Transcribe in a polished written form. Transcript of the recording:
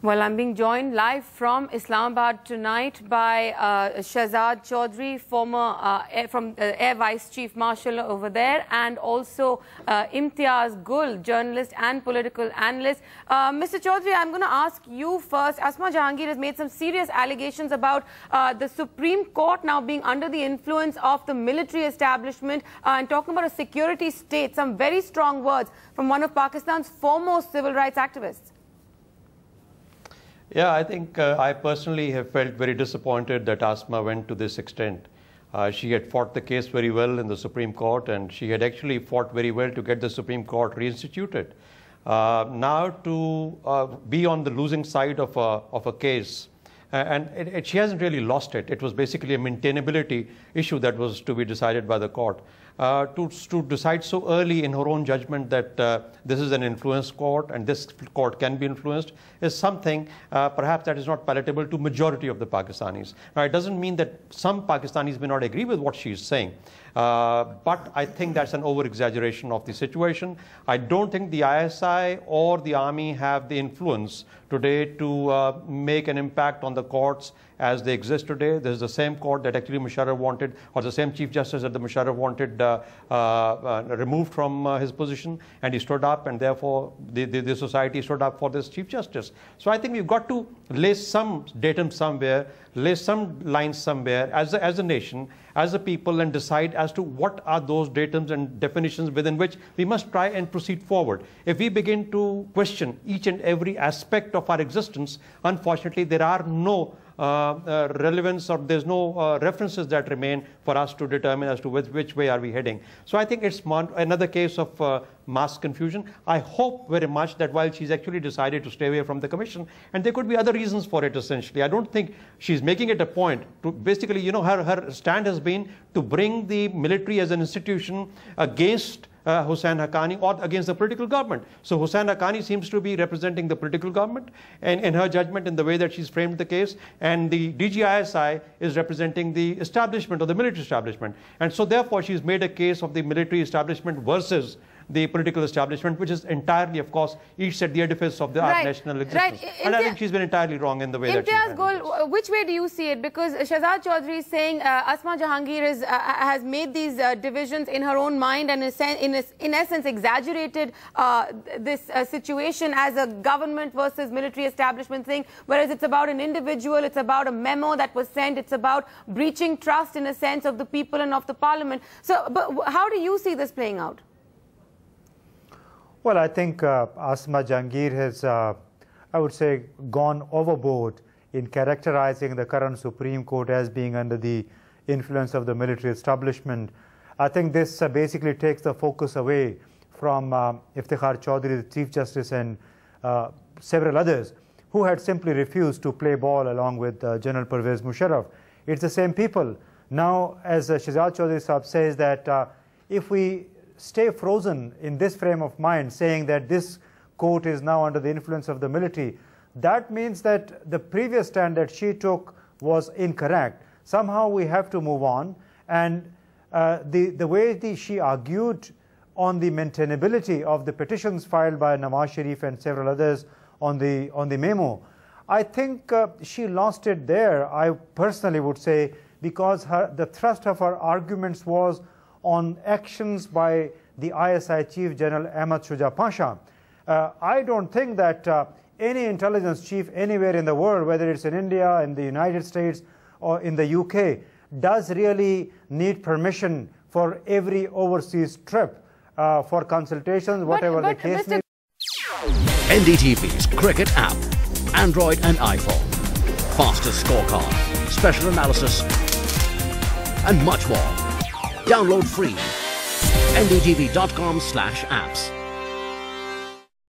Well, I'm being joined live from Islamabad tonight by Shehzad Chaudhry, former Air Vice Chief Marshal over there, and also Imtiaz Gul, journalist and political analyst. Mr. Chaudhry, I'm going to ask you first. Asma Jahangir has made some serious allegations about the Supreme Court now being under the influence of the military establishment and talking about a security state. Some very strong words from one of Pakistan's foremost civil rights activists. Yeah, I think I personally have felt very disappointed that Asma went to this extent. She had fought the case very well in the Supreme Court, and she had actually fought very well to get the Supreme Court reinstituted. Now to be on the losing side of a case, and she hasn't really lost it. It was basically a maintainability issue that was to be decided by the court. To decide so early in her own judgment that this is an influence court and this court can be influenced is something perhaps that is not palatable to majority of the Pakistanis. Now, it doesn't mean that some Pakistanis may not agree with what she is saying, but I think that's an over-exaggeration of the situation. I don't think the ISI or the army have the influence today to make an impact on the courts as they exist today. This is the same court that actually Musharraf wanted, or the same Chief Justice that the Musharraf wanted removed from his position, and he stood up, and therefore the society stood up for this Chief Justice. So I think we've got to lay some datum somewhere, lay some lines somewhere as a nation, as a people, and decide as to what are those datums and definitions within which we must try and proceed forward. If we begin to question each and every aspect of our existence, unfortunately there are no relevance, or there's no references that remain for us to determine as to which way are we heading. So I think it's another case of mass confusion. I hope very much that while she's actually decided to stay away from the commission, and there could be other reasons for it essentially. I don't think she's making it a point to basically, you know, her stand has been to bring the military as an institution against Husain Haqqani or against the political government. So Husain Haqqani seems to be representing the political government, and in her judgment, in the way that she's framed the case, and the DGISI is representing the establishment or the military establishment. And so therefore she's made a case of the military establishment versus the political establishment, which is entirely, of course, each at the edifice of our national existence. And I think she's been entirely wrong in the way that she's Gul, which way do you see it? Because Shehzad Chaudhry is saying Asma Jahangir has made these divisions in her own mind and in essence exaggerated this situation as a government versus military establishment thing, whereas it's about an individual, it's about a memo that was sent, it's about breaching trust in a sense of the people and of the parliament. So, but how do you see this playing out? Well, I think Asma Jahangir has, I would say, gone overboard in characterizing the current Supreme Court as being under the influence of the military establishment. I think this basically takes the focus away from Iftikhar Chaudhry, the Chief Justice, and several others who had simply refused to play ball along with General Pervez Musharraf. It's the same people. Now, as Shehzad Chaudhry Sahab says, that if we stay frozen in this frame of mind, saying that this court is now under the influence of the military, that means that the previous stand that she took was incorrect. Somehow we have to move on, and the way she argued on the maintainability of the petitions filed by Nawaz Sharif and several others on the memo, I think she lost it there, I personally would say, because the thrust of her arguments was on actions by the ISI Chief General Ahmad Shuja Pasha. I don't think that any intelligence chief anywhere in the world, whether it's in India, in the United States, or in the UK, does really need permission for every overseas trip for consultations, whatever the case may be. NDTV's cricket app, Android and iPhone, fastest scorecard, special analysis, and much more. Download free. NDTV.com/apps.